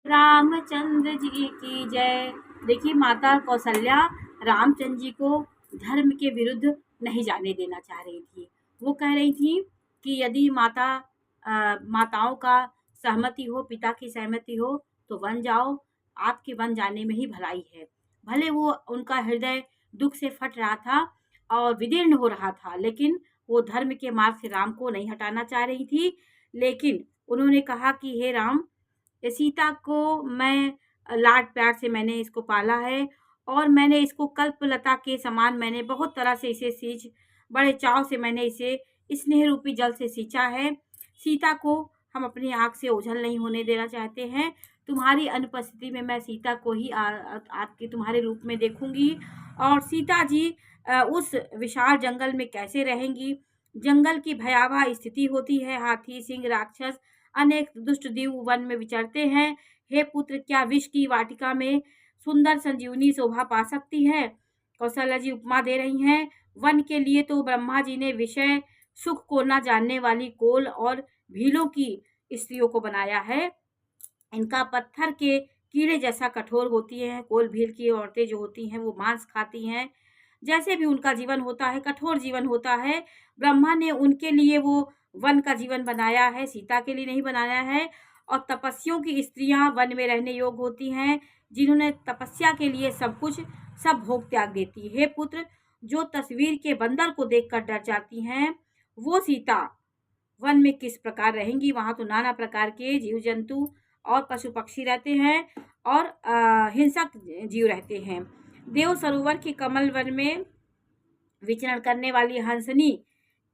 रामचंद्र जी की जय। देखिए, माता कौशल्या रामचंद्र जी को धर्म के विरुद्ध नहीं जाने देना चाह रही थी। वो कह रही थी कि यदि माताओं का सहमति हो, पिता की सहमति हो, तो वन जाओ, आपके वन जाने में ही भलाई है। भले वो उनका हृदय दुख से फट रहा था और विदीर्ण हो रहा था, लेकिन वो धर्म के मार्ग से राम को नहीं हटाना चाह रही थी। लेकिन उन्होंने कहा कि हे राम, ये सीता को मैं लाड प्यार से मैंने इसको पाला है और मैंने इसको कल्पलता के समान मैंने बहुत तरह से इसे सींच, बड़े चाव से मैंने इसे स्नेह रूपी जल से सींचा है। सीता को हम अपनी आँख से ओझल नहीं होने देना चाहते हैं। तुम्हारी अनुपस्थिति में मैं सीता को ही आपके तुम्हारे रूप में देखूंगी। और सीता जी उस विशाल जंगल में कैसे रहेंगी? जंगल की भयावह स्थिति होती है, हाथी, सिंह, राक्षस, अनेक दुष्ट जीव वन में विचरते हैं। हे पुत्र, क्या विष की वाटिका में सुंदर संजीवनी शोभा पा सकती है? कौशल्या जी उपमा दे रही हैं। वन के लिए तो ब्रह्मा जी ने विषय सुख को न जानने वाली कोल और भीलों की स्त्रियों को बनाया है। इनका पत्थर के कीड़े जैसा कठोर होती है। कोल भील की औरतें जो होती हैं वो मांस खाती हैं। जैसे भी उनका जीवन होता है, कठोर जीवन होता है। ब्रह्मा ने उनके लिए वो वन का जीवन बनाया है, सीता के लिए नहीं बनाया है। और तपस्वियों की स्त्रियां वन में रहने योग्य होती हैं, जिन्होंने तपस्या के लिए सब कुछ, सब भोग त्याग देती। हे पुत्र, जो तस्वीर के बंदर को देखकर डर जाती हैं, वो सीता वन में किस प्रकार रहेंगी? वहां तो नाना प्रकार के जीव जंतु और पशु पक्षी रहते हैं और हिंसक जीव रहते हैं। देव सरोवर के कमल वन में विचरण करने वाली हंसनी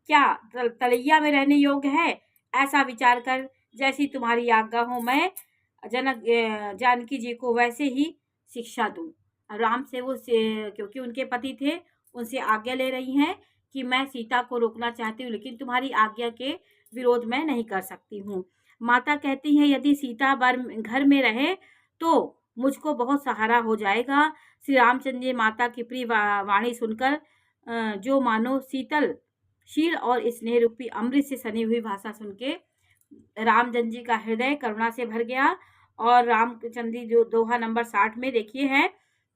क्या तलैया में रहने योग्य है? ऐसा विचार कर जैसी तुम्हारी आज्ञा हो, मैं जानकी जी को वैसे ही शिक्षा दूं। राम से क्योंकि उनके पति थे, उनसे आज्ञा ले रही हैं कि मैं सीता को रोकना चाहती हूँ, लेकिन तुम्हारी आज्ञा के विरोध मैं नहीं कर सकती हूँ। माता कहती हैं, यदि सीता घर में रहे तो मुझको बहुत सहारा हो जाएगा। श्री रामचंद्र जी माता की प्रिय वाणी सुनकर जो मानो शीतल शील और स्नेह रूपी अमृत से सनी हुई भाषा सुन के रामचंद्र जी का हृदय करुणा से भर गया। और रामचंद्र जी जो दोहा नंबर 60 में देखिए है,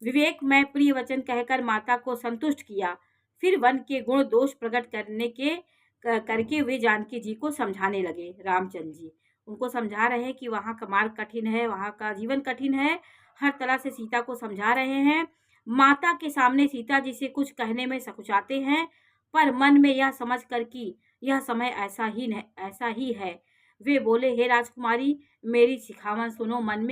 विवेक में प्रिय वचन कहकर माता को संतुष्ट किया, फिर वन के गुण दोष प्रकट करके वे जानकी जी को समझाने लगे। रामचंद्र जी उनको समझा रहे हैं कि वहाँ का मार्ग कठिन है, वहाँ का जीवन कठिन है, हर तरह से सीता को समझा रहे हैं। माता के सामने सीता जी से कुछ कहने में सकुचाते हैं, पर मन में यह समझ कर कि यह समय ऐसा ही है। वे बोले, हे राजकुमारी, मेरी सिखावन सुनो। मन में